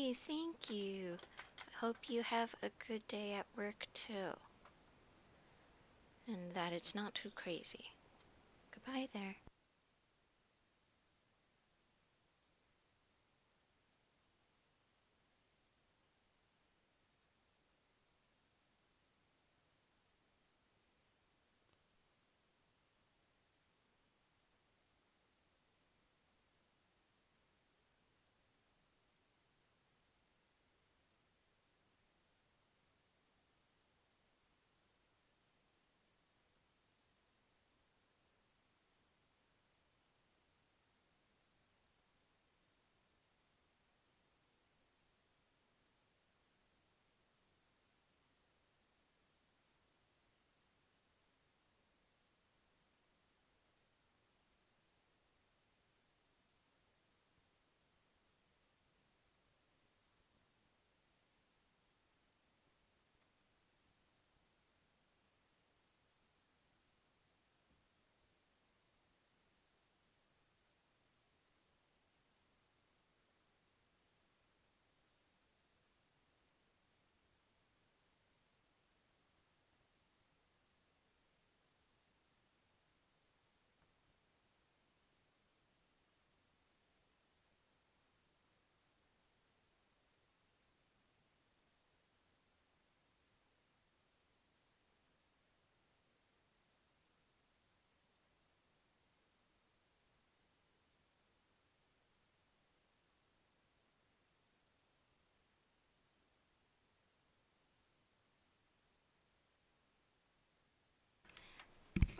Hey, thank you. I hope you have a good day at work too, and that it's not too crazy. Goodbye there.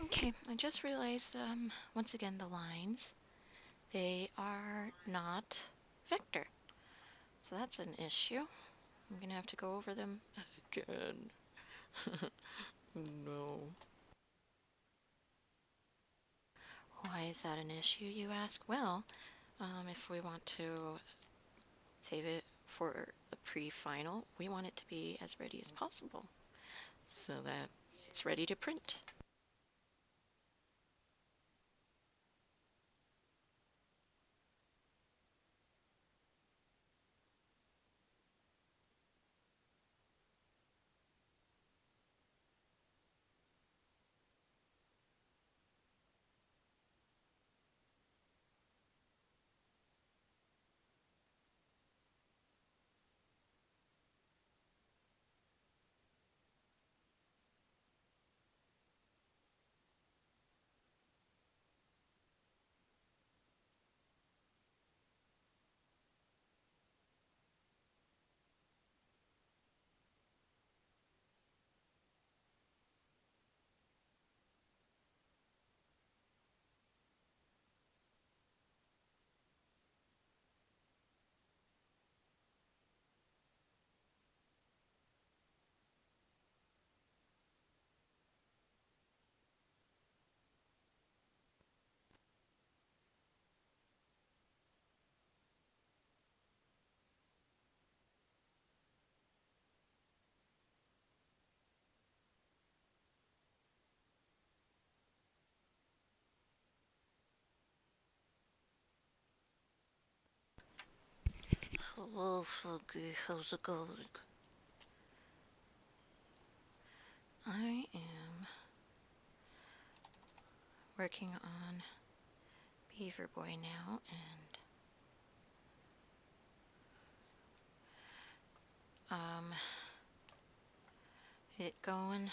Okay, I just realized, once again, the lines, they are not vector. So that's an issue. I'm gonna have to go over them again. No. Why is that an issue, you ask? Well, if we want to save it for the pre-final, we want it to be as ready as possible so that it's ready to print. Hello, Foggy. How's it going? I am working on Beaver Boy now, and it going?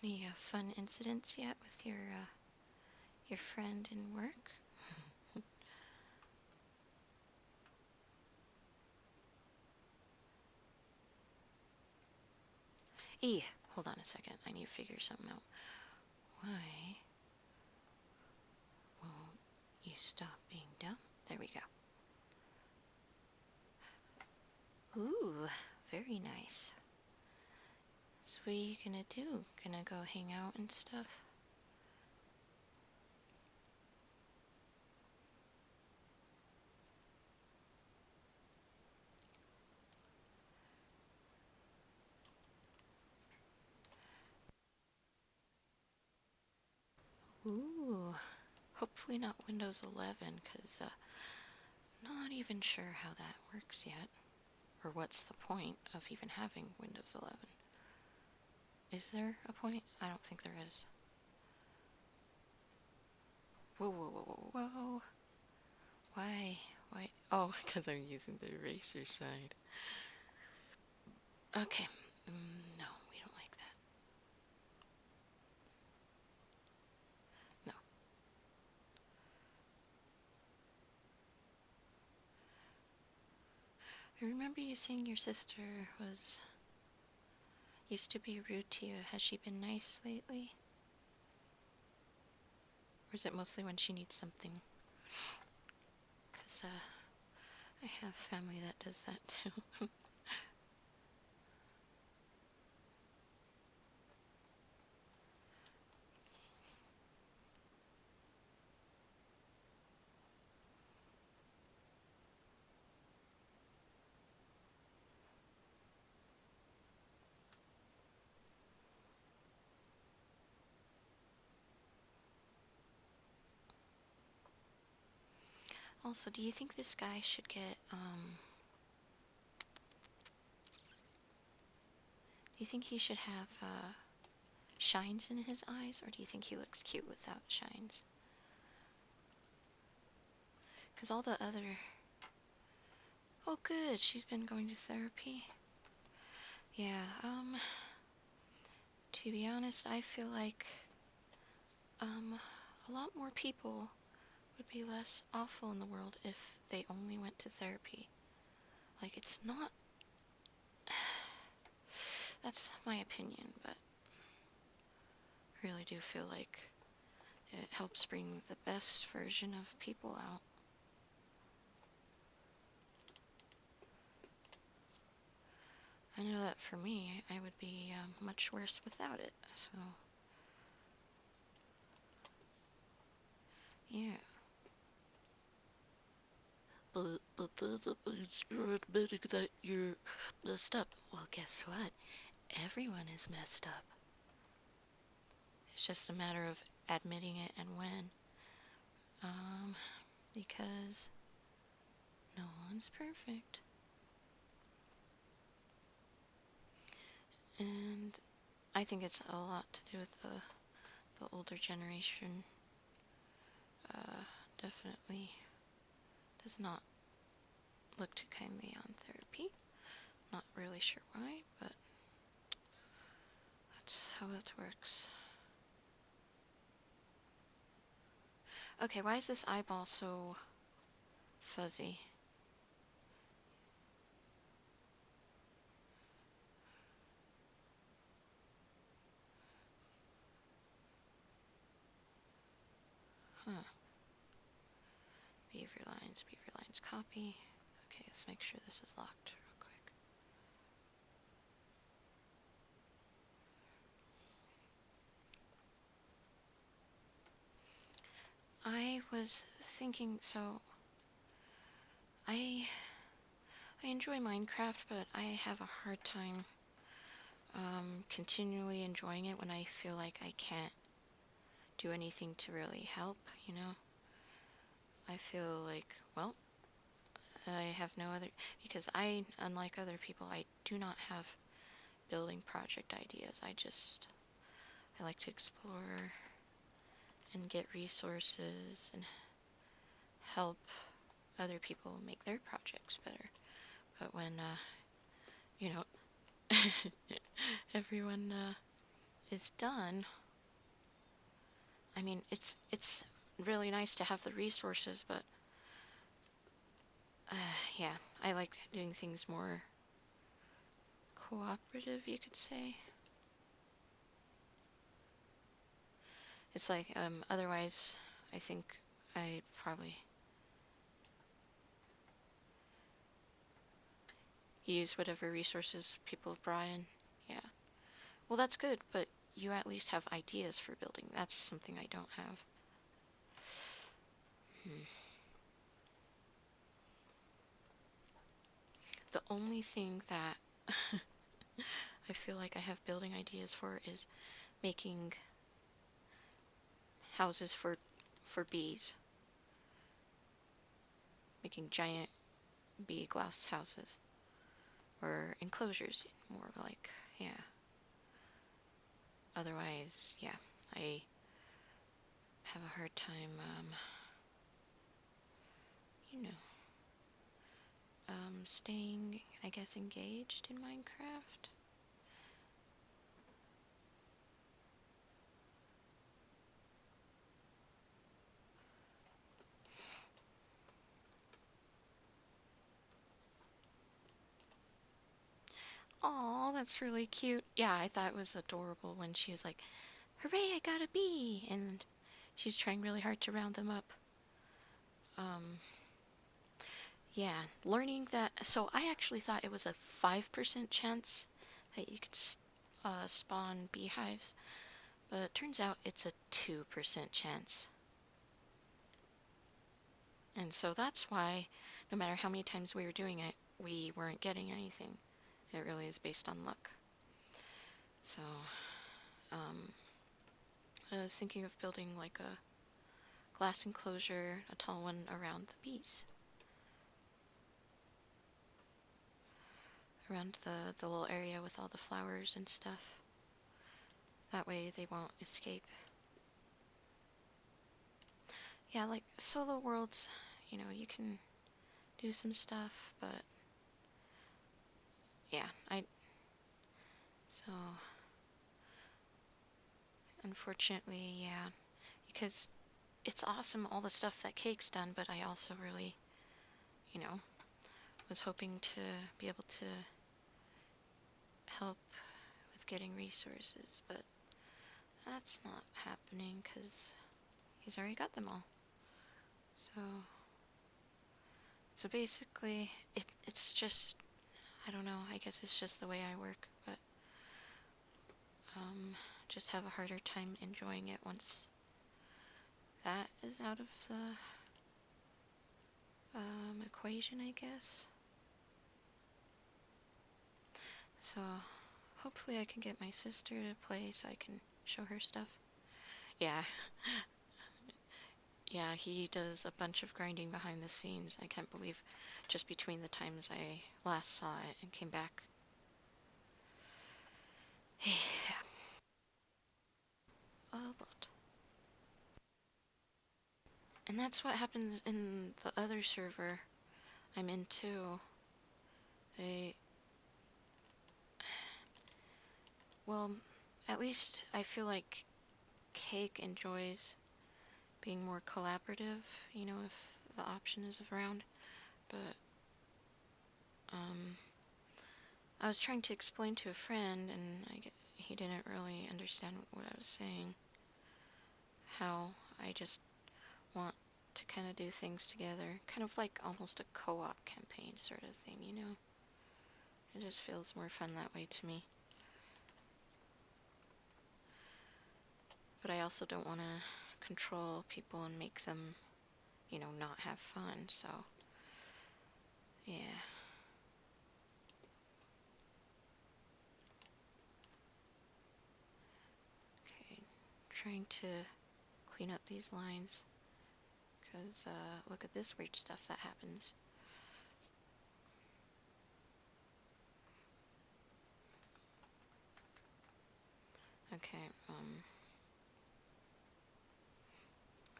Any fun incidents yet with your friend in work? Hold on a second. I need to figure something out. Why won't you stop being dumb? There we go. Ooh, very nice. So what are you gonna do? Gonna go hang out and stuff? Ooh, hopefully not Windows 11, because Not even sure how that works yet, or what's the point of even having Windows 11. Is there a point? I don't think there is. Whoa, whoa, whoa, whoa, whoa. Why? Why? Oh, because I'm using the eraser side. Okay. No, we don't like that. No. I remember you saying your sister used to be rude to you. Has she been nice lately? Or is it mostly when she needs something? Because, I have family that does that too. Also, do you think this guy should get, do you think he should have, shines in his eyes, or do you think he looks cute without shines? Because all the other... Oh, good, she's been going to therapy. Yeah, to be honest, I feel like, a lot more people would be less awful in the world if they only went to therapy. Like, it's not... That's my opinion, but I really do feel like it helps bring the best version of people out. I know that for me, I would be much worse without it, so... Yeah. But you're admitting that you're messed up. Well, guess what? Everyone is messed up. It's just a matter of admitting it and when. Because no one's perfect. And I think it's a lot to do with the older generation. Definitely does not look too kindly on therapy. Not really sure why, but that's how it works. Okay, why is this eyeball so fuzzy? Huh. Beaver lines copy. Okay, let's make sure this is locked real quick. I was thinking, so I enjoy Minecraft, but I have a hard time continually enjoying it when I feel like I can't do anything to really help, you know? I feel like, well, I have no other, because unlike other people, I do not have building project ideas. I like to explore and get resources and help other people make their projects better. But when, you know, everyone is done, I mean, it's really nice to have the resources, but yeah, I like doing things more cooperative, you could say. It's like, otherwise, I think I'd probably use whatever resources people have brought in. Yeah. Well, that's good, but you at least have ideas for building. That's something I don't have. The only thing that I feel like I have building ideas for is making houses for bees. making giant bee glass houses. Or enclosures, more like, yeah. Otherwise, yeah, I have a hard time, you know, staying, I guess, engaged in Minecraft. Oh, that's really cute. Yeah, I thought it was adorable when she was like, "Hooray, I got a bee!" And she's trying really hard to round them up. Um, yeah, learning that. So I actually thought it was a 5% chance that you could spawn beehives, but it turns out it's a 2% chance. And so that's why, no matter how many times we were doing it, we weren't getting anything. It really is based on luck. So, um, I was thinking of building like a glass enclosure, a tall one around the bees. Around the little area with all the flowers and stuff. That way they won't escape. Yeah, like solo worlds, you can do some stuff, but yeah, so unfortunately, yeah, because it's awesome all the stuff that Cake's done, but I also really, you know, was hoping to be able to help with getting resources, but that's not happening because he's already got them all. So basically, it's just, I don't know, I guess it's just the way I work, but just have a harder time enjoying it once that is out of the equation, I guess. So hopefully I can get my sister to play so I can show her stuff. Yeah, yeah, he does a bunch of grinding behind the scenes. I can't believe just between the times I last saw it and came back. Yeah, a lot. And that's what happens in the other server I'm in too. They, well, at least I feel like Cake enjoys being more collaborative, if the option is around. But I was trying to explain to a friend, and he didn't really understand what I was saying. How I just want to kind of do things together, kind of like almost a co-op campaign sort of thing. It just feels more fun that way to me. But I also don't want to control people and make them, not have fun, so yeah. Okay, trying to clean up these lines, because look at this weird stuff that happens. Okay,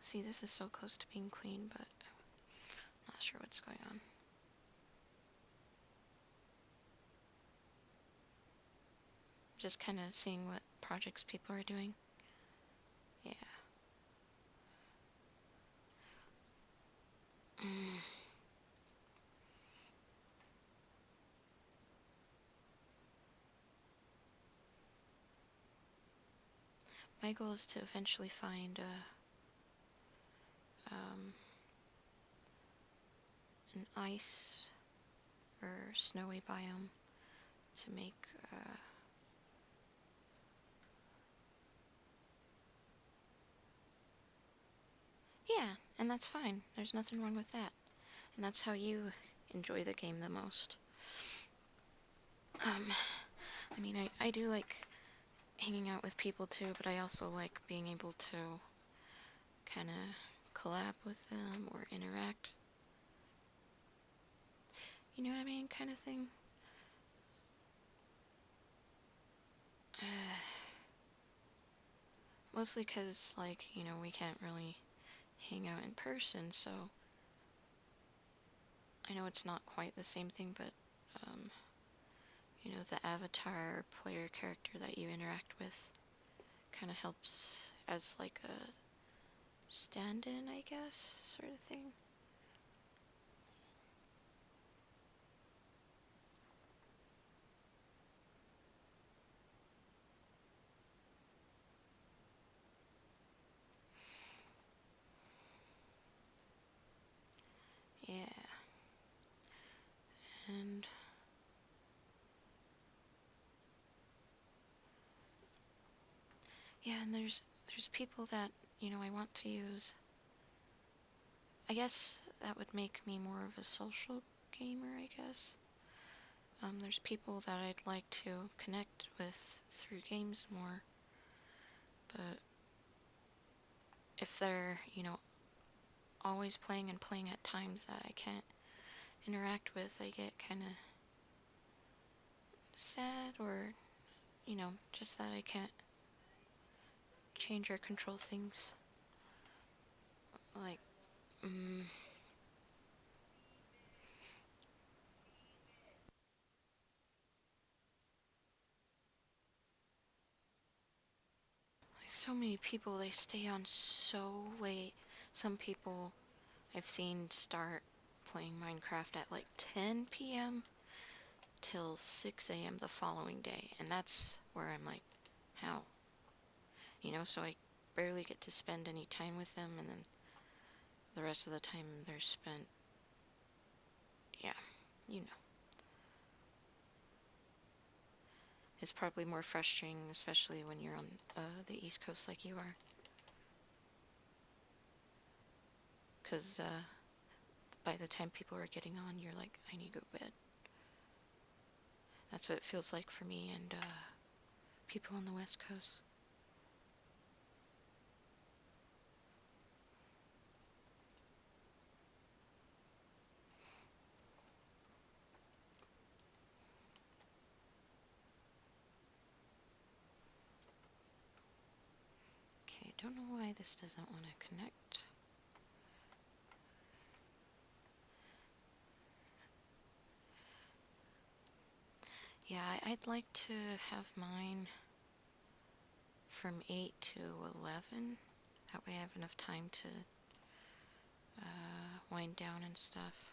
see, this is so close to being clean, but not sure what's going on. Just kind of seeing what projects people are doing. Yeah. My goal is to eventually find an ice or snowy biome to make yeah, and that's fine. There's nothing wrong with that. And that's how you enjoy the game the most. I mean, I do like hanging out with people too, but I also like being able to kind of collab with them or interact. You know what I mean? Kind of thing. Mostly because, like, we can't really hang out in person, so I know it's not quite the same thing, but, um, the avatar player character that you interact with kind of helps as, like, a stand-in, I guess, sort of thing. Yeah. And yeah, and there's people that, I want to use. I guess that would make me more of a social gamer, I guess. There's people that I'd like to connect with through games more, but if they're, always playing and playing at times that I can't interact with, I get kind of sad, or, just that I can't change or control things. Like, so many people, they stay on so late. Some people I've seen start playing Minecraft at like 10 p.m. till 6 a.m. the following day. And that's where I'm like, how? So I barely get to spend any time with them, and then the rest of the time they're spent, yeah, you know. It's probably more frustrating, especially when you're on the East Coast like you are. Because by the time people are getting on, you're like, I need to go to bed. That's what it feels like for me and people on the West Coast. Okay, don't know why this doesn't want to connect. Yeah, I'd like to have mine from 8 to 11. That way I have enough time to wind down and stuff.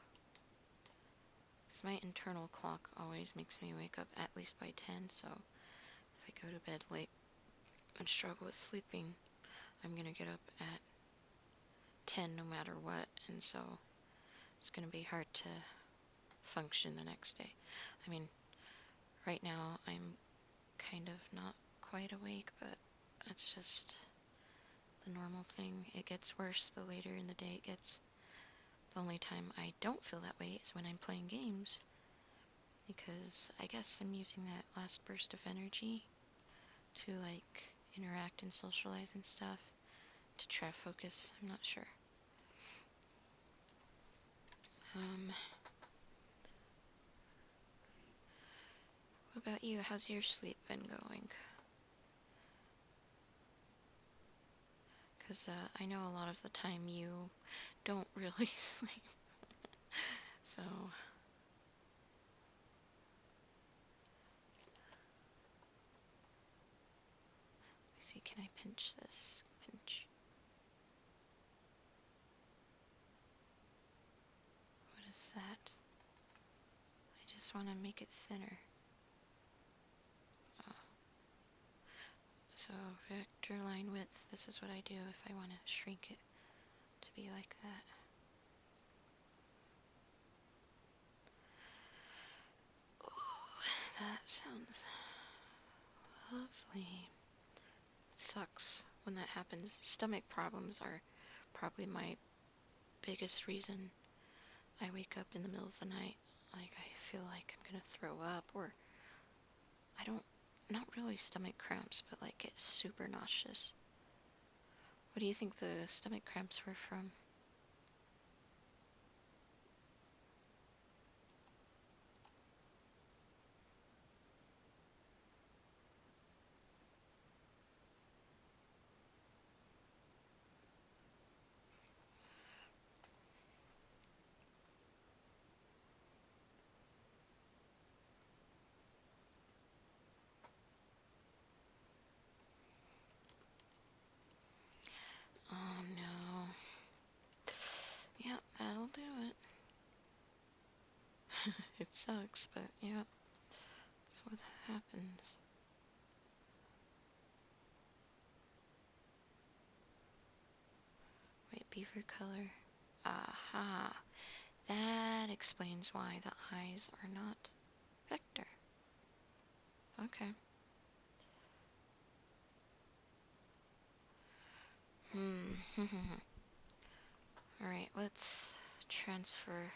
Because my internal clock always makes me wake up at least by 10, so if I go to bed late and struggle with sleeping, I'm going to get up at 10 no matter what, and so it's going to be hard to function the next day. I mean, right now I'm kind of not quite awake, but that's just the normal thing. It gets worse the later in the day it gets. The only time I don't feel that way is when I'm playing games, because I guess I'm using that last burst of energy to, like, interact and socialize and stuff, to try to focus. I'm not sure. What about you? How's your sleep been going? Because I know a lot of the time you don't really sleep. So, let me see, can I pinch this? Pinch. What is that? I just want to make it thinner. Oh. So, vector line width, this is what I do if I want to shrink it to be like that. Ooh, that sounds lovely. Sucks when that happens. Stomach problems are probably my biggest reason I wake up in the middle of the night. Like, I feel like I'm gonna throw up, or I don't, not really stomach cramps, but like get super nauseous. What do you think the stomach cramps were from? Sucks, but yeah, that's what happens. Wait, beaver color. Aha. That explains why the eyes are not vector. Okay. Alright, let's transfer.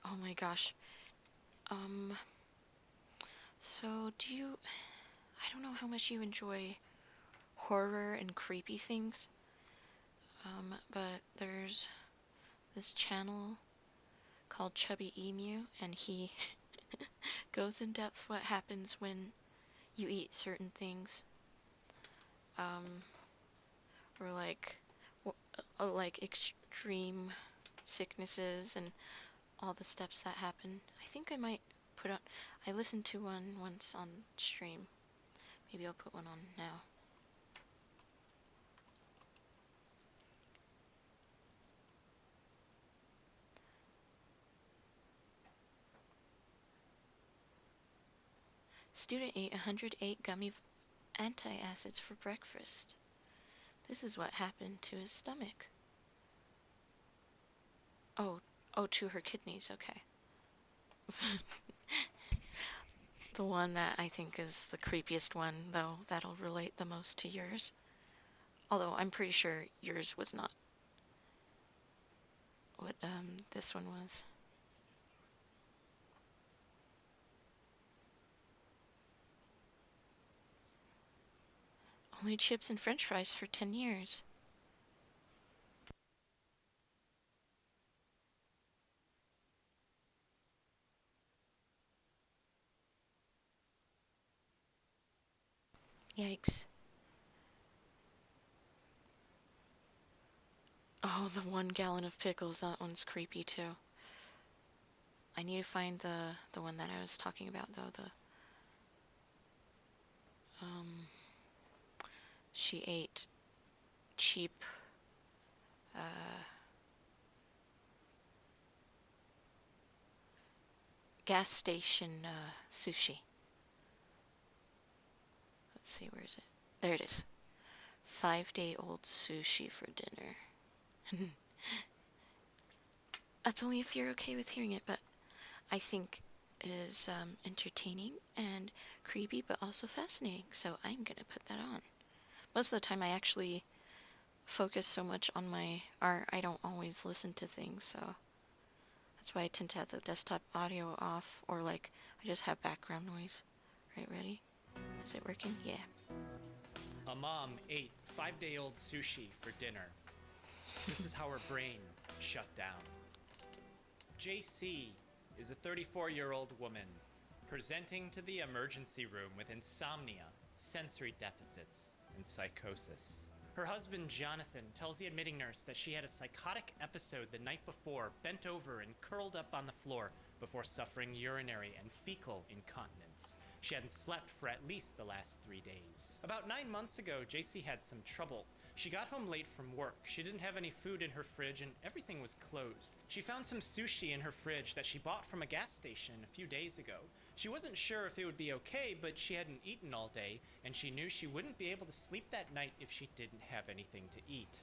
Oh my gosh. Um, so do you. I don't know how much you enjoy horror and creepy things, but there's this channel called Chubby Emu, and he goes in depth what happens when you eat certain things, um, or like extreme sicknesses and all the steps that happen. I think I might put on. I listened to one once on stream. Maybe I'll put one on now. Student ate 108 gummy antacids for breakfast. This is what happened to his stomach. Oh, to her kidneys, okay. The one that I think is the creepiest one, though, that'll relate the most to yours. Although I'm pretty sure yours was not what this one was. Only chips and french fries for 10 years. Yikes. Oh, the 1 gallon of pickles, that one's creepy too. I need to find the one that I was talking about though, um she ate cheap uh gas station sushi. Let's see, where is it? There it is. 5-day-old sushi for dinner. That's only if you're okay with hearing it, but I think it is entertaining and creepy, but also fascinating. So I'm gonna put that on. Most of the time, I actually focus so much on my art, I don't always listen to things. So that's why I tend to have the desktop audio off, or like I just have background noise. Right, ready? Is it working? Yeah. A mom ate 5-day-old sushi for dinner. This is how her brain shut down. JC is a 34-year-old woman presenting to the emergency room with insomnia, sensory deficits, and psychosis. Her husband, Jonathan, tells the admitting nurse that she had a psychotic episode the night before, bent over and curled up on the floor before suffering urinary and fecal incontinence. She hadn't slept for at least the last 3 days. About 9 months ago, JC had some trouble. She got home late from work. She didn't have any food in her fridge and everything was closed. She found some sushi in her fridge that she bought from a gas station a few days ago. She wasn't sure if it would be okay, but she hadn't eaten all day, and she knew she wouldn't be able to sleep that night if she didn't have anything to eat.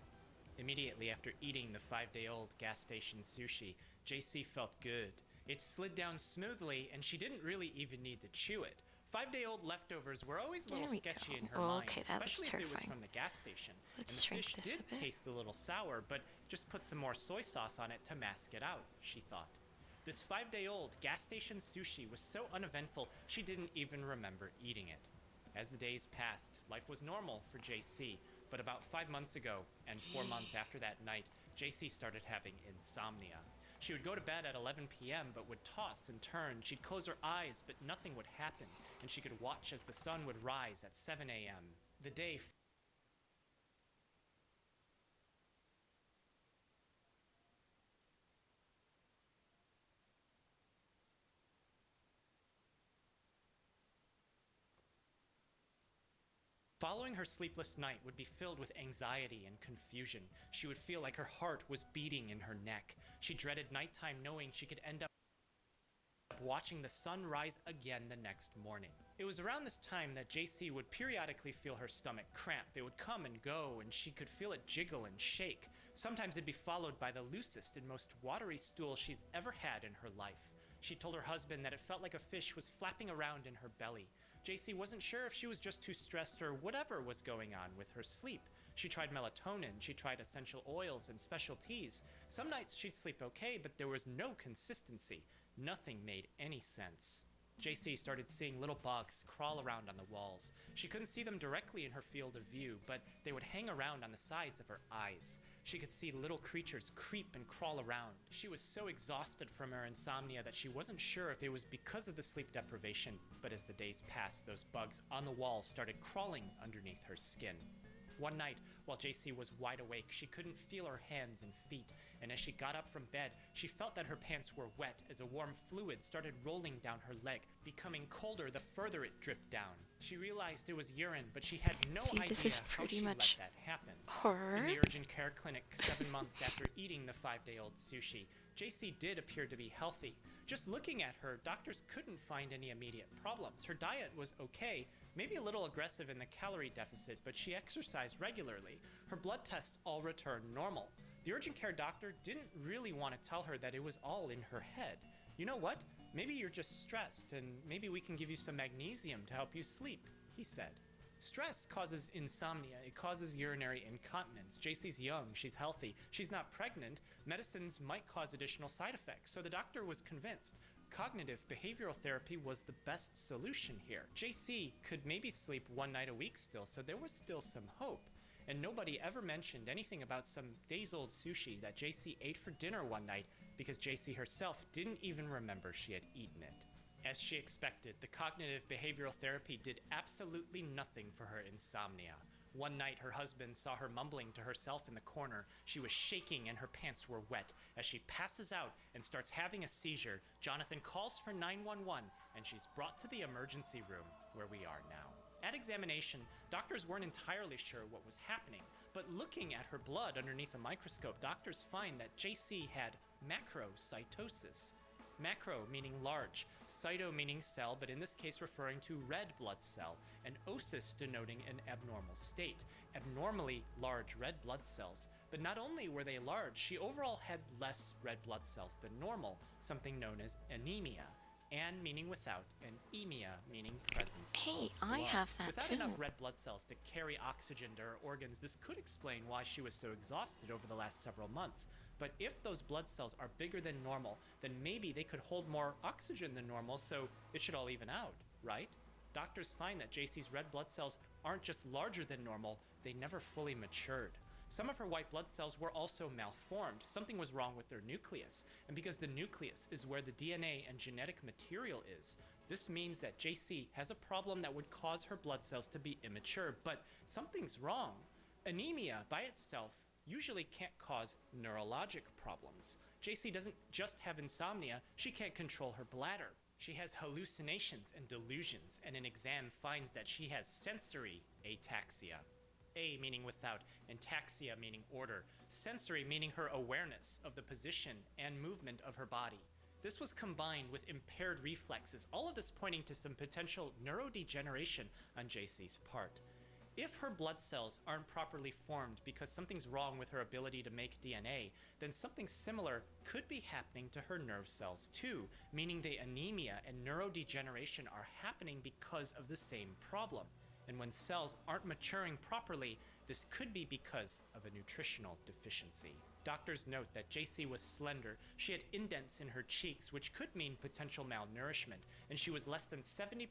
Immediately after eating the 5-day-old gas station sushi, JC felt good. It slid down smoothly, and she didn't really even need to chew it. 5-day-old leftovers were always a little sketchy in her mind, Okay, that looks especially if it was terrifying. from the gas station. Let's And the shrink fish this did a bit. taste a little sour, but just put some more soy sauce on it to mask it out, she thought. This 5-day-old gas station sushi was so uneventful, she didn't even remember eating it. As the days passed, life was normal for JC, but about 5 months ago, and 4 months after that night, JC started having insomnia. She would go to bed at 11 p.m. but would toss and turn. She'd close her eyes, but nothing would happen, and she could watch as the sun would rise at 7 a.m. The day following her sleepless night would be filled with anxiety and confusion. She would feel like her heart was beating in her neck. She dreaded nighttime, knowing she could end up watching the sun rise again the next morning. It was around this time that JC would periodically feel her stomach cramp. It would come and go, and she could feel it jiggle and shake. Sometimes it'd be followed by the loosest and most watery stool she's ever had in her life. She told her husband that it felt like a fish was flapping around in her belly. JC wasn't sure if she was just too stressed or whatever was going on with her sleep. She tried melatonin, she tried essential oils and special teas. Some nights she'd sleep okay, but there was no consistency. Nothing made any sense. JC started seeing little bugs crawl around on the walls. She couldn't see them directly in her field of view, but they would hang around on the sides of her eyes. She could see little creatures creep and crawl around. She was so exhausted from her insomnia that she wasn't sure if it was because of the sleep deprivation, but as the days passed, those bugs on the wall started crawling underneath her skin. One night, while JC was wide awake, she couldn't feel her hands and feet, and as she got up from bed, she felt that her pants were wet as a warm fluid started rolling down her leg, becoming colder the further it dripped down. She realized it was urine, but she had no idea how she let that happen. Horror? In the urgent care clinic 7 months after eating the 5-day-old sushi, JC did appear to be healthy. Just looking at her, doctors couldn't find any immediate problems. Her diet was okay, maybe a little aggressive in the calorie deficit, but she exercised regularly. Her blood tests all returned normal. The urgent care doctor didn't really want to tell her that it was all in her head. You know what? Maybe you're just stressed, and maybe we can give you some magnesium to help you sleep, he said. Stress causes insomnia. It causes urinary incontinence. JC's young. She's healthy. She's not pregnant. Medicines might cause additional side effects. So the doctor was convinced cognitive behavioral therapy was the best solution here. JC could maybe sleep 1 night a week still, so there was still some hope. And nobody ever mentioned anything about some days-old sushi that JC ate for dinner one night because JC herself didn't even remember she had eaten it. As she expected, the cognitive behavioral therapy did absolutely nothing for her insomnia. One night, her husband saw her mumbling to herself in the corner. She was shaking and her pants were wet. As she passes out and starts having a seizure, Jonathan calls for 911 and she's brought to the emergency room where we are now. At examination, doctors weren't entirely sure what was happening, but looking at her blood underneath a microscope, doctors find that JC had macrocytosis. Macro meaning large, cyto meaning cell, but in this case referring to red blood cell, and osis denoting an abnormal state, abnormally large red blood cells. But not only were they large, she overall had less red blood cells than normal, something known as anemia. An meaning without, and emia meaning presence. Hey, of blood. I have that Without too. enough red blood cells to carry oxygen to her organs, this could explain why she was so exhausted over the last several months. But if those blood cells are bigger than normal, then maybe they could hold more oxygen than normal, so it should all even out, right? Doctors find that JC's red blood cells aren't just larger than normal, they never fully matured. Some of her white blood cells were also malformed. Something was wrong with their nucleus. And because the nucleus is where the DNA and genetic material is, this means that JC has a problem that would cause her blood cells to be immature. But something's wrong. Anemia by itself usually can't cause neurologic problems. JC doesn't just have insomnia, she can't control her bladder. She has hallucinations and delusions, and an exam finds that she has sensory ataxia. A meaning without, and taxia meaning order. Sensory meaning her awareness of the position and movement of her body. This was combined with impaired reflexes, all of this pointing to some potential neurodegeneration on JC's part. If her blood cells aren't properly formed because something's wrong with her ability to make DNA, then something similar could be happening to her nerve cells too, meaning the anemia and neurodegeneration are happening because of the same problem. And when cells aren't maturing properly, this could be because of a nutritional deficiency. Doctors note that JC was slender, she had indents in her cheeks, which could mean potential malnourishment, and she was less than 70%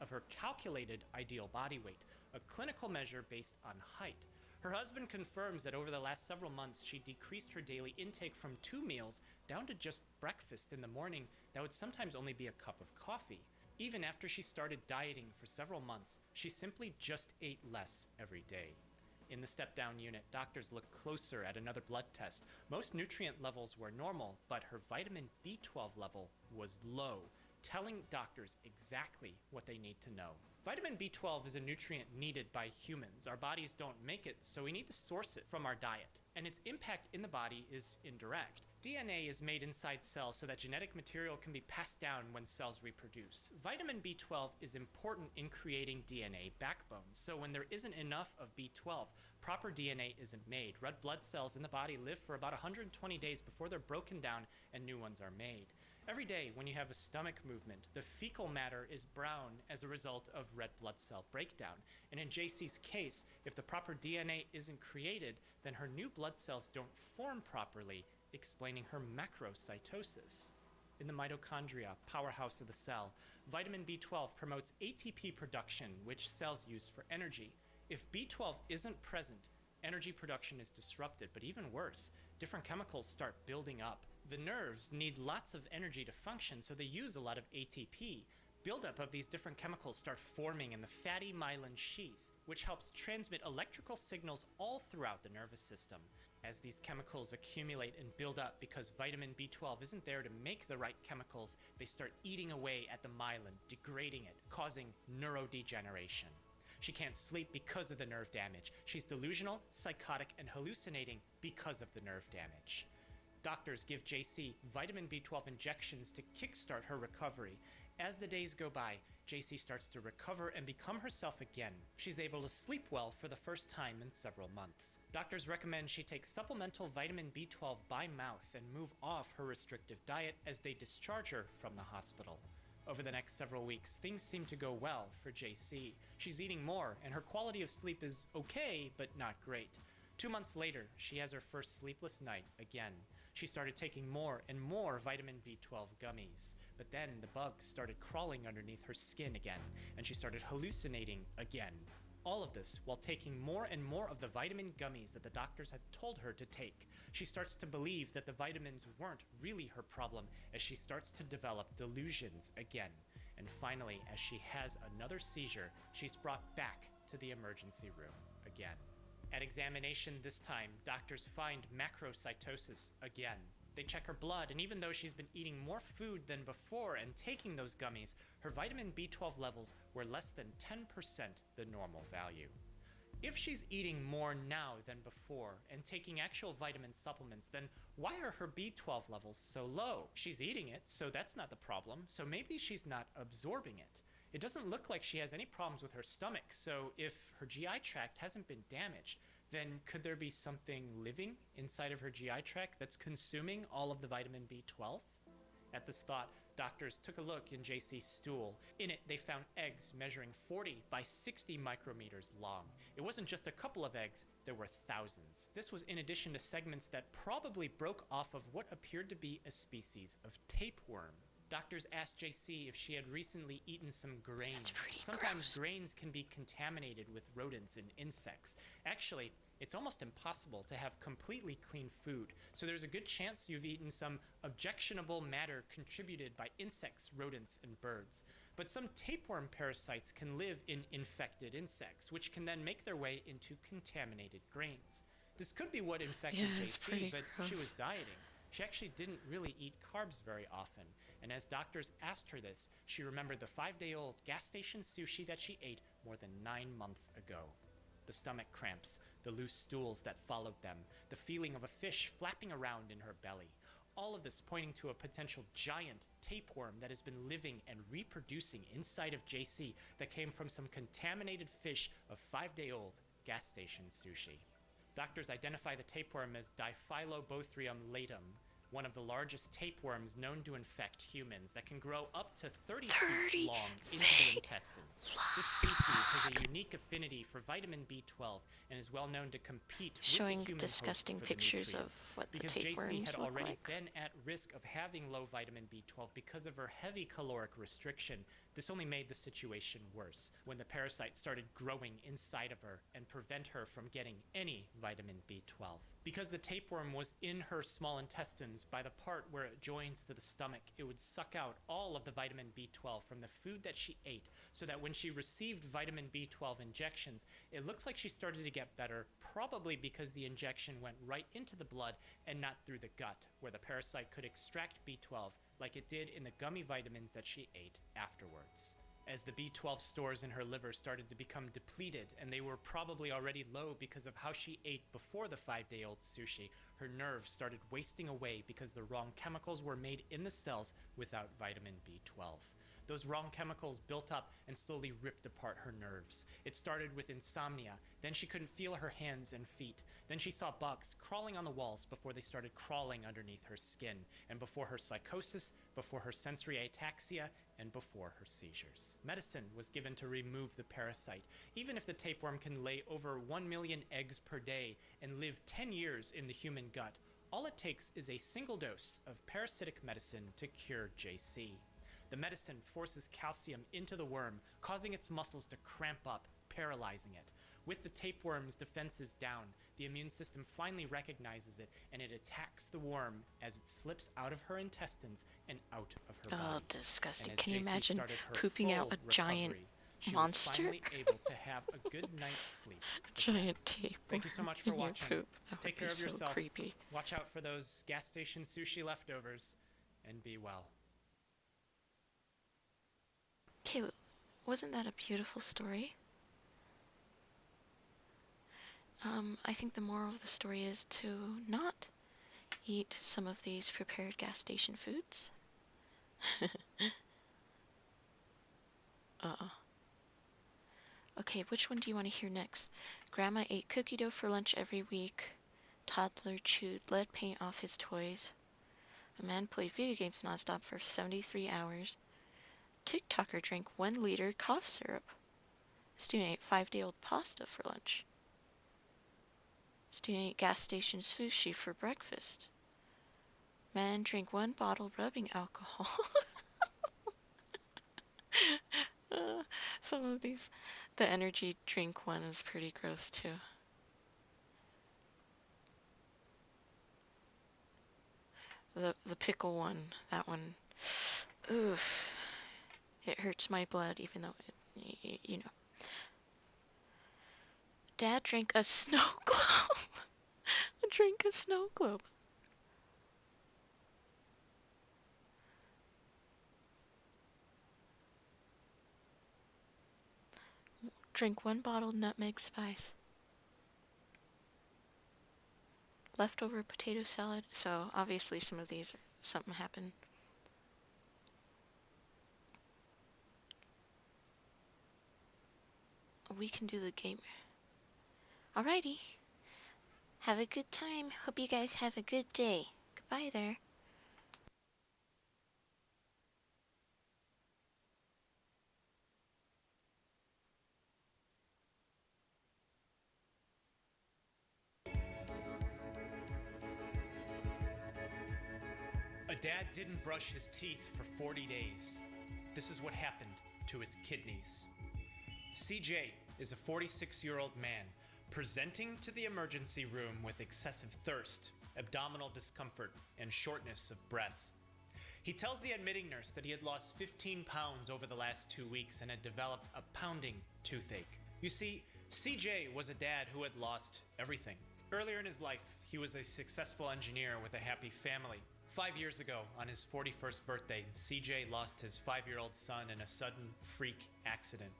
of her calculated ideal body weight, a clinical measure based on height. Her husband confirms that over the last several months, she decreased her daily intake from 2 meals down to just breakfast in the morning that would sometimes only be a cup of coffee. Even after she started dieting for several months, she simply just ate less every day. In the step-down unit, doctors looked closer at another blood test. Most nutrient levels were normal, but her vitamin B12 level was low, telling doctors exactly what they need to know. Vitamin B12 is a nutrient needed by humans. Our bodies don't make it, so we need to source it from our diet. And its impact in the body is indirect. DNA is made inside cells so that genetic material can be passed down when cells reproduce. Vitamin B12 is important in creating DNA backbones, so when there isn't enough of B12, proper DNA isn't made. Red blood cells in the body live for about 120 days before they're broken down and new ones are made. Every day when you have a stomach movement, the fecal matter is brown as a result of red blood cell breakdown. And in JC's case, if the proper DNA isn't created, then her new blood cells don't form properly, explaining her macrocytosis. In the mitochondria, powerhouse of the cell, vitamin B12 promotes ATP production, which cells use for energy. If B12 isn't present, energy production is disrupted, but even worse, different chemicals start building up. The nerves need lots of energy to function, so they use a lot of ATP. Buildup of these different chemicals start forming in the fatty myelin sheath, which helps transmit electrical signals all throughout the nervous system. As these chemicals accumulate and build up because vitamin B12 isn't there to make the right chemicals, they start eating away at the myelin, degrading it, causing neurodegeneration. She can't sleep because of the nerve damage. She's delusional, psychotic, and hallucinating because of the nerve damage. Doctors give JC vitamin B12 injections to kickstart her recovery. As the days go by, JC starts to recover and become herself again. She's able to sleep well for the first time in several months. Doctors recommend she take supplemental vitamin B12 by mouth and move off her restrictive diet as they discharge her from the hospital. Over the next several weeks, things seem to go well for JC. She's eating more, and her quality of sleep is okay, but not great. 2 months later, she has her first sleepless night again. She started taking more and more vitamin B12 gummies, but then the bugs started crawling underneath her skin again, and she started hallucinating again. All of this while taking more and more of the vitamin gummies that the doctors had told her to take. She starts to believe that the vitamins weren't really her problem as she starts to develop delusions again. And finally, as she has another seizure, she's brought back to the emergency room again. At examination this time, doctors find macrocytosis again. They check her blood, and even though she's been eating more food than before and taking those gummies, her vitamin B12 levels were less than 10% the normal value. If she's eating more now than before and taking actual vitamin supplements, then why are her B12 levels so low? She's eating it, so that's not the problem, so maybe she's not absorbing it. It doesn't look like she has any problems with her stomach, so if her GI tract hasn't been damaged, then could there be something living inside of her GI tract that's consuming all of the vitamin B12? At this thought, doctors took a look in JC's stool. In it, they found eggs measuring 40 by 60 micrometers long. It wasn't just a couple of eggs, there were thousands. This was in addition to segments that probably broke off of what appeared to be a species of tapeworm. Doctors asked JC if she had recently eaten some grains. Sometimes grains can be contaminated with rodents and insects. Actually, it's almost impossible to have completely clean food, so there's a good chance you've eaten some objectionable matter contributed by insects, rodents, and birds. But some tapeworm parasites can live in infected insects, which can then make their way into contaminated grains. This could be what infected JC, but gross. she was dieting. She actually didn't really eat carbs very often, and as doctors asked her this, she remembered the 5-day-old gas station sushi that she ate more than 9 months ago. The stomach cramps, the loose stools that followed them, the feeling of a fish flapping around in her belly. All of this pointing to a potential giant tapeworm that has been living and reproducing inside of JC that came from some contaminated fish of 5-day-old gas station sushi. Doctors identify the tapeworm as Diphyllobothrium latum, one of the largest tapeworms known to infect humans that can grow up to 30 feet long into the intestines. This species has a unique affinity for vitamin B12 and is well known to compete Showing with the human disgusting host for the pictures nutrient. of what the Because JC tapeworms had look already like. been at risk of having low vitamin B12 because of her heavy caloric restriction, this only made the situation worse when the parasite started growing inside of her and prevent her from getting any vitamin B12. Because the tapeworm was in her small intestines, by the part where it joins to the stomach, it would suck out all of the vitamin B12 from the food that she ate, so that when she received vitamin B12 injections, it looks like she started to get better, probably because the injection went right into the blood and not through the gut, where the parasite could extract B12 like it did in the gummy vitamins that she ate afterwards. as the B12 stores in her liver started to become depleted, and they were probably already low because of how she ate before the 5-day-old sushi. Her nerves started wasting away because the wrong chemicals were made in the cells without vitamin B12. Those wrong chemicals built up and slowly ripped apart her nerves. It started with insomnia, then she couldn't feel her hands and feet. Then she saw bugs crawling on the walls before they started crawling underneath her skin, and before her psychosis, before her sensory ataxia, and before her seizures. Medicine was given to remove the parasite. Even if the tapeworm can lay over 1 million eggs per day and live 10 years in the human gut, all it takes is a single dose of parasitic medicine to cure JC. The medicine forces calcium into the worm, causing its muscles to cramp up, paralyzing it. With the tapeworm's defenses down, the immune system finally recognizes it, and it attacks the worm as it slips out of her intestines and out of her body. Oh, disgusting. And as Can you JC imagine started her pooping out full a giant recovery, she monster? was finally able to have a good night's sleep. Giant tape. Thank you so much for in your watching. poop. That Take would care be of so yourself. creepy. Watch out for those gas station sushi leftovers, and be well. Caleb, wasn't that a beautiful story? I think the moral of the story is to not eat some of these prepared gas station foods. Okay, which one do you want to hear next? Grandma ate cookie dough for lunch every week. Toddler chewed lead paint off his toys. A man played video games nonstop for 73 hours. TikToker drank 1 liter cough syrup. Student ate 5-day-old pasta for lunch. Student ate gas station sushi for breakfast. Man drank 1 bottle rubbing alcohol. Some of these, the energy drink one is pretty gross too. The pickle one, that one, oof, it hurts my blood even though it, you know. Dad drank a snow globe. Drink a snow globe. Drink 1 bottle nutmeg spice. Leftover potato salad. So obviously some of these, something happened. We can do the game. Alrighty. Have a good time. Hope you guys have a good day. Goodbye there. A dad didn't brush his teeth for 40 days. This is what happened to his kidneys. CJ is a 46-year-old man presenting to the emergency room with excessive thirst, abdominal discomfort, and shortness of breath. He tells the admitting nurse that he had lost 15 pounds over the last 2 weeks and had developed a pounding toothache. You see, CJ was a dad who had lost everything. Earlier in his life, he was a successful engineer with a happy family. 5 years ago, on his 41st birthday, CJ lost his 5-year-old son in a sudden freak accident.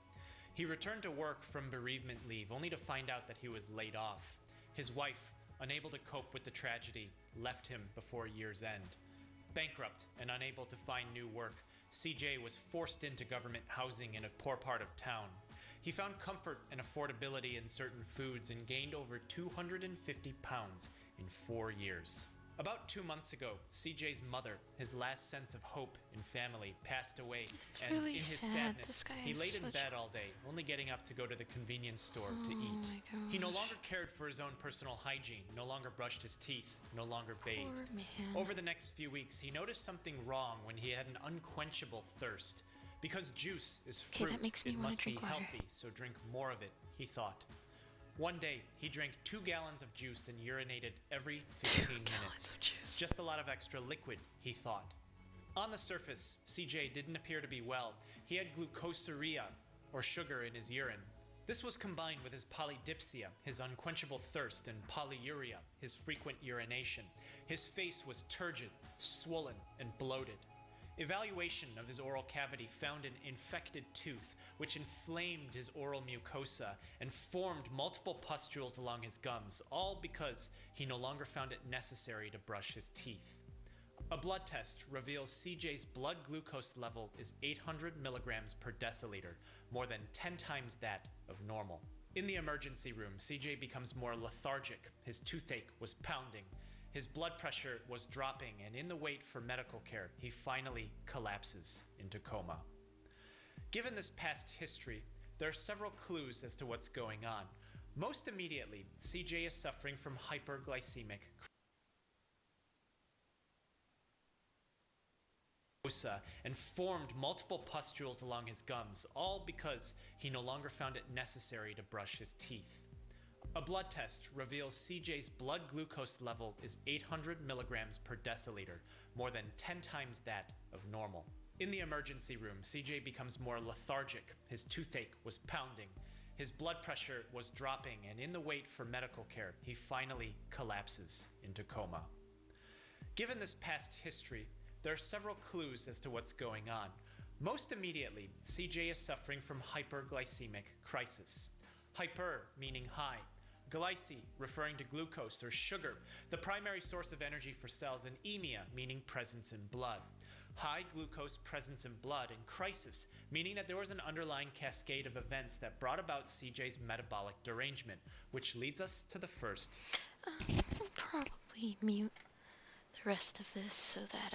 He returned to work from bereavement leave only to find out that he was laid off. His wife, unable to cope with the tragedy, left him before year's end. Bankrupt and unable to find new work, CJ was forced into government housing in a poor part of town. He found comfort and affordability in certain foods and gained over 250 pounds in 4 years. About 2 months ago, CJ's mother, his last sense of hope in family, passed away, and really in his sad. sadness, This guy he is laid in such- bed all day, only getting up to go to the convenience store to eat. my He no gosh. longer cared for his own personal hygiene, no longer brushed his teeth, no longer bathed. Poor man. Over the next few weeks, he noticed something wrong when he had an unquenchable thirst. Because juice is fruit, that makes me it wanna must be drink water. healthy, so drink more of it, he thought. One day, he drank 2 gallons of juice and urinated every 15 minutes. of juice. Just a lot of extra liquid, he thought. On the surface, CJ didn't appear to be well. He had glucosuria, or sugar in his urine. This was combined with his polydipsia, his unquenchable thirst, and polyuria, his frequent urination. His face was turgid, swollen, and bloated. Evaluation of his oral cavity found an infected tooth, which inflamed his oral mucosa and formed multiple pustules along his gums, all because he no longer found it necessary to brush his teeth. A blood test reveals CJ's blood glucose level is 800 milligrams per deciliter, more than 10 times that of normal. In the emergency room, CJ becomes more lethargic. His toothache was pounding. His blood pressure was dropping, and in the wait for medical care, he finally collapses into coma. Given this past history, there are several clues as to what's going on. Most immediately, CJ is suffering from hyperglycemic and formed multiple pustules along his gums, all because he no longer found it necessary to brush his teeth. A blood test reveals CJ's blood glucose level is 800 milligrams per deciliter, more than 10 times that of normal. In the emergency room, CJ becomes more lethargic. His toothache was pounding. His blood pressure was dropping, and in the wait for medical care, he finally collapses into coma. Given this past history, there are several clues as to what's going on. Most immediately, CJ is suffering from hyperglycemic crisis. Hyper meaning high. Glyce referring to glucose or sugar, the primary source of energy for cells, and emia meaning presence in blood. High glucose presence in blood, and crisis meaning that there was an underlying cascade of events that brought about CJ's metabolic derangement, which leads us to the first. I'll probably mute the rest of this so that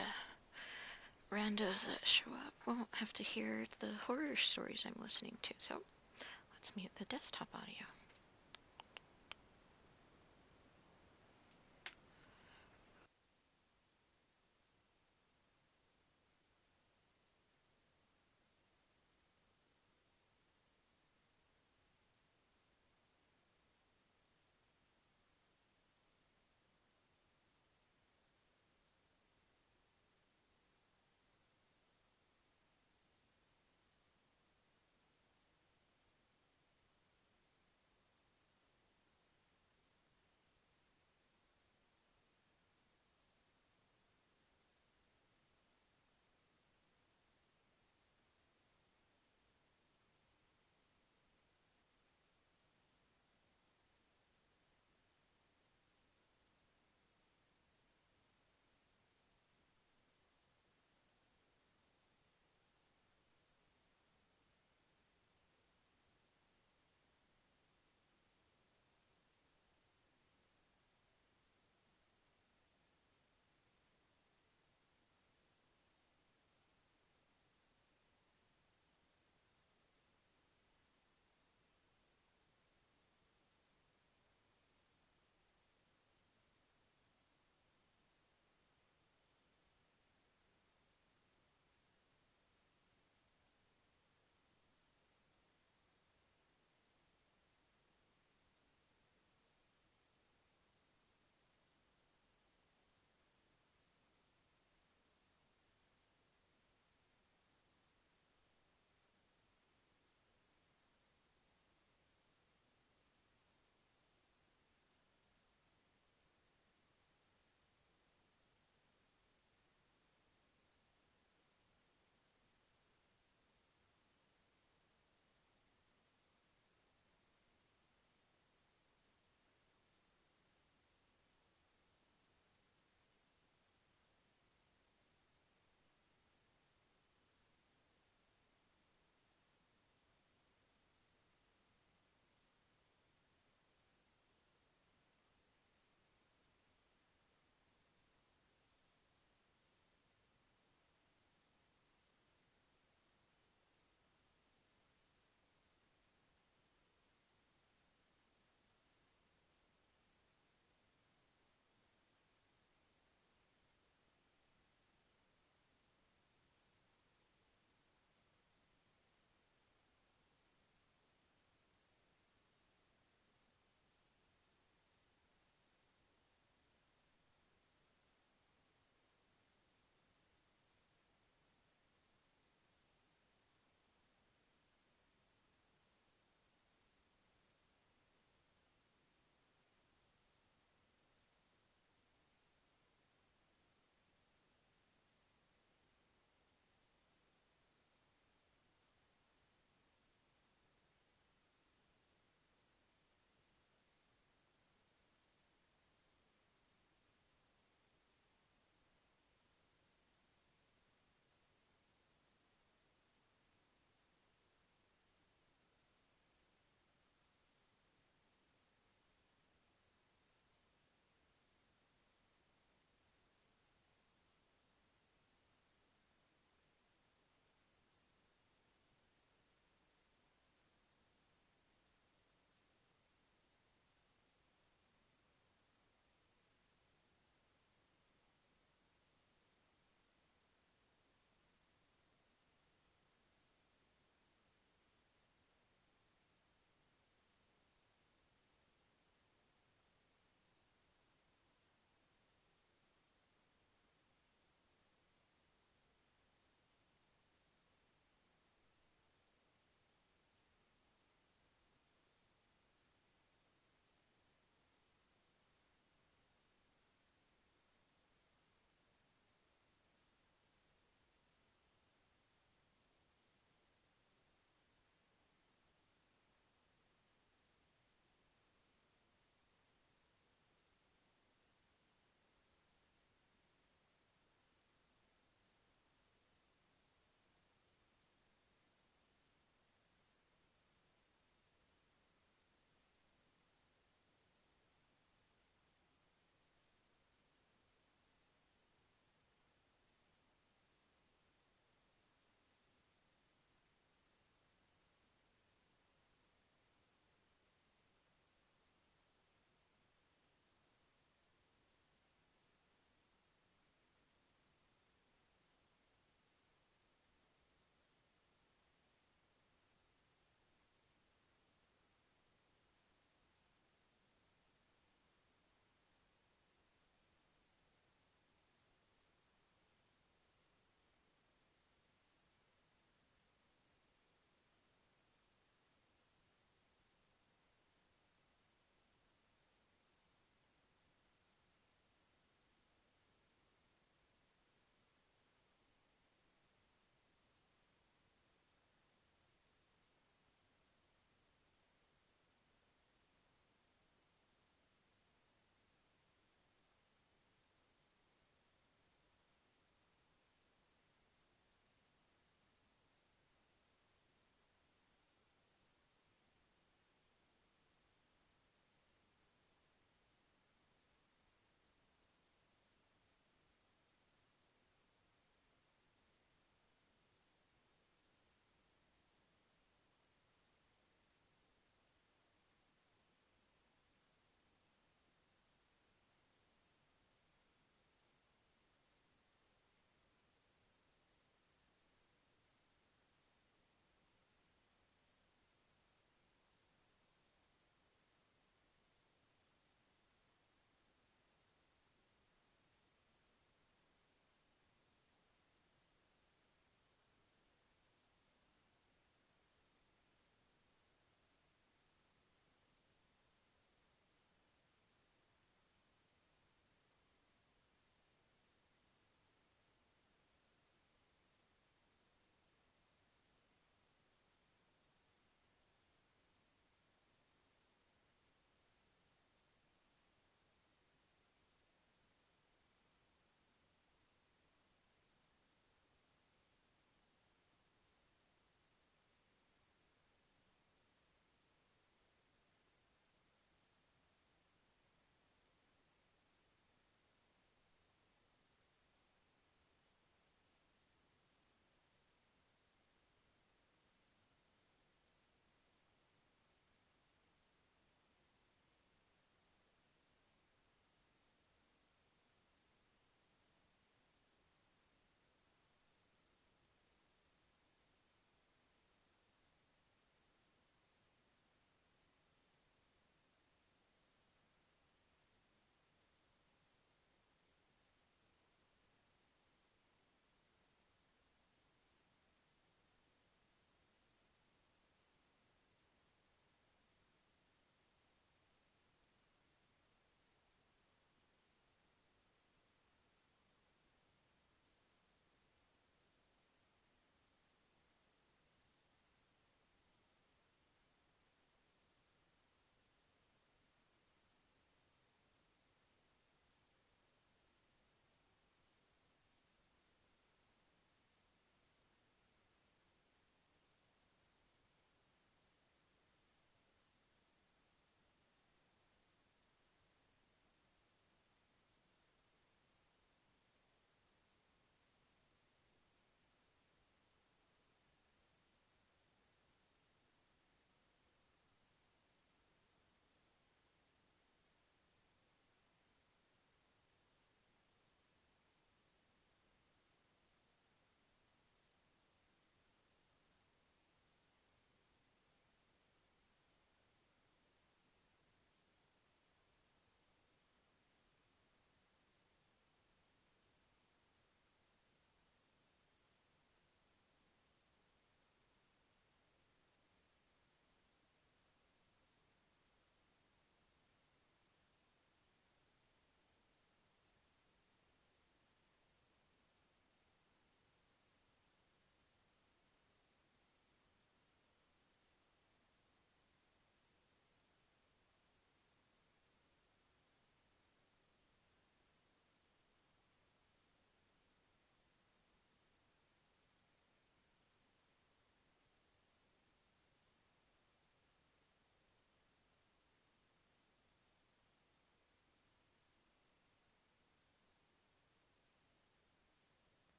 randos that show up won't have to hear the horror stories I'm listening to. So let's mute the desktop audio.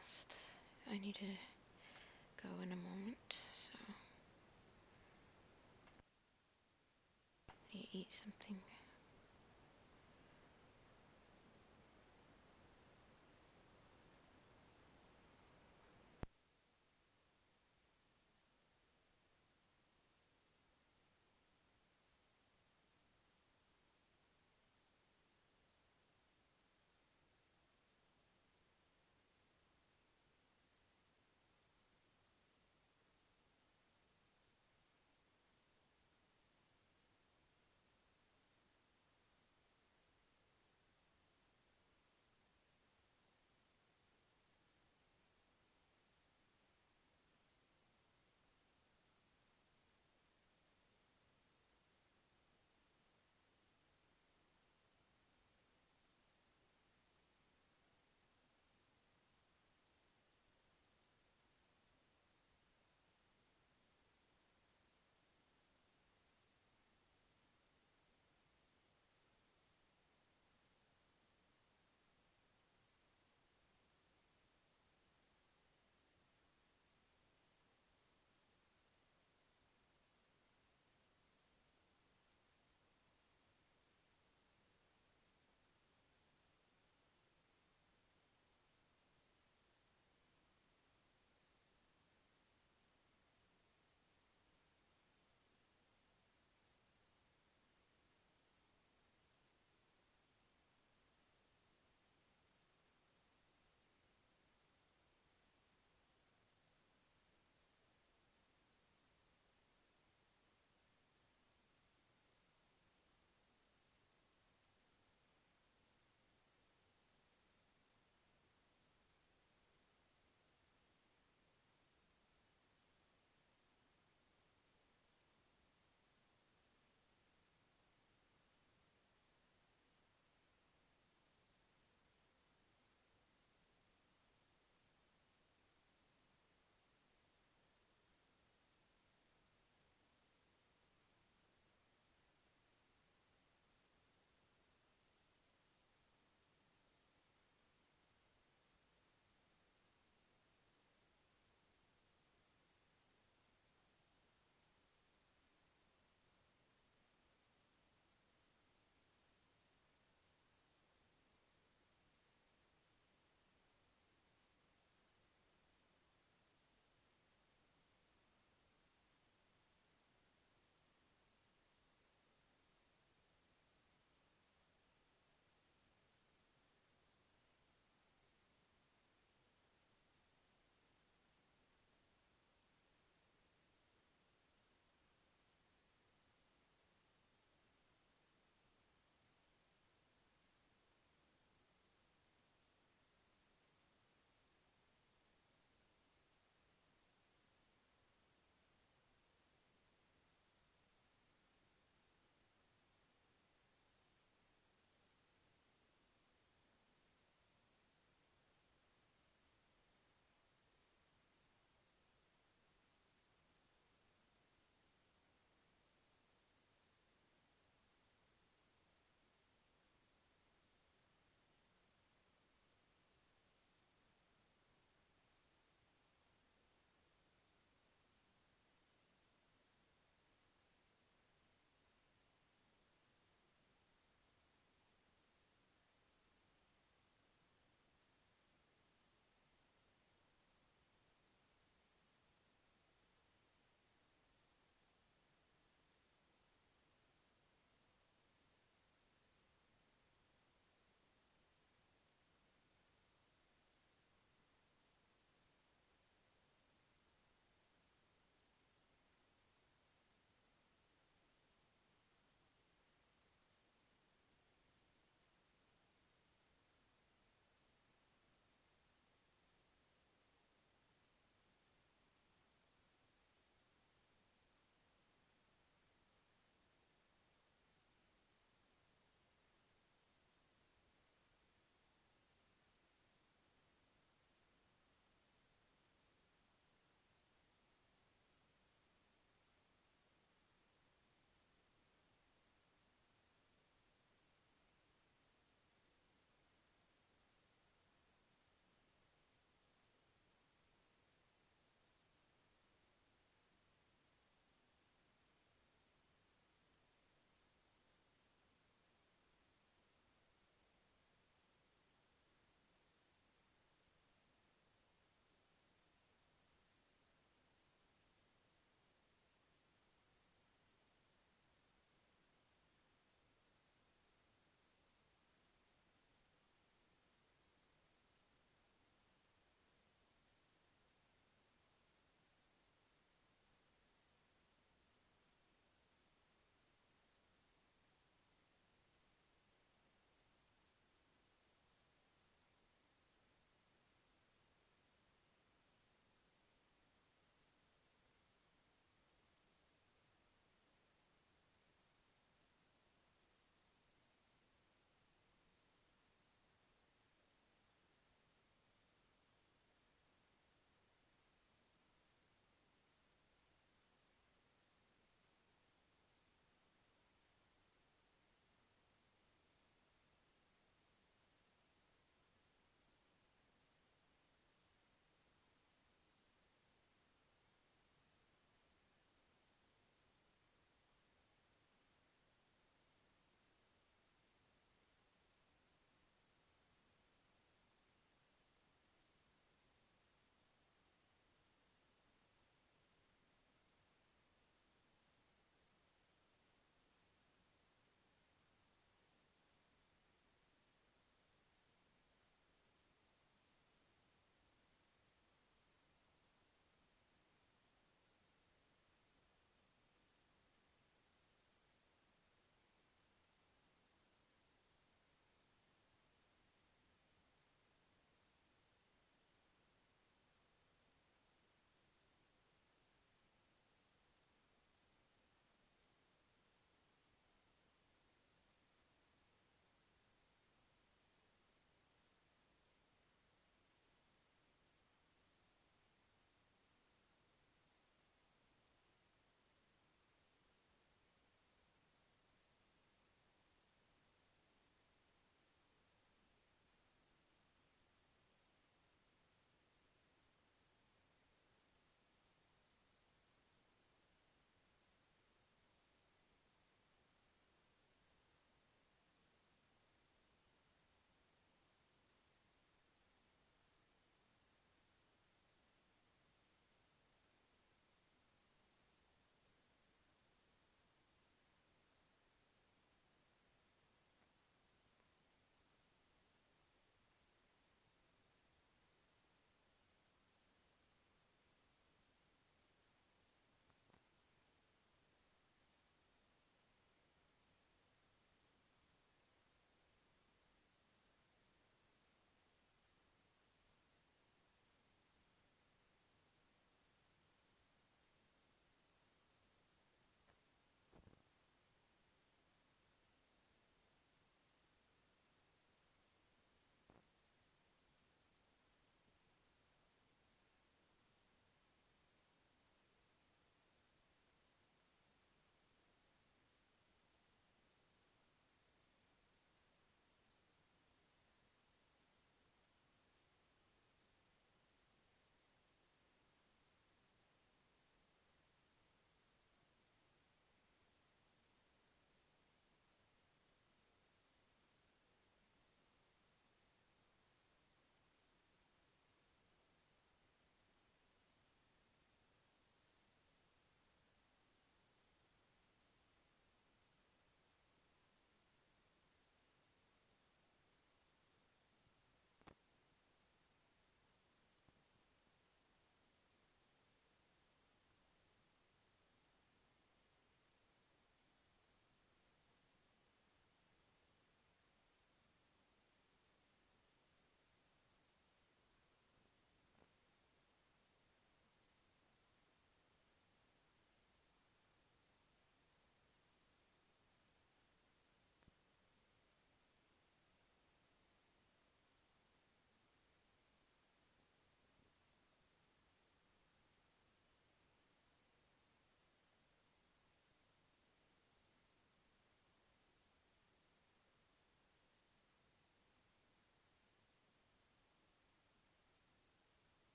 fast. I need to go in a moment, so I need to eat something.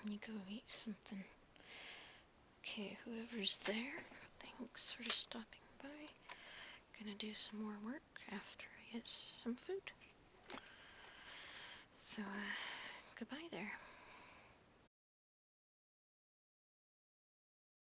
You go eat something. Okay, whoever's there, thanks for stopping by. Gonna do some more work after I get some food. So, goodbye there.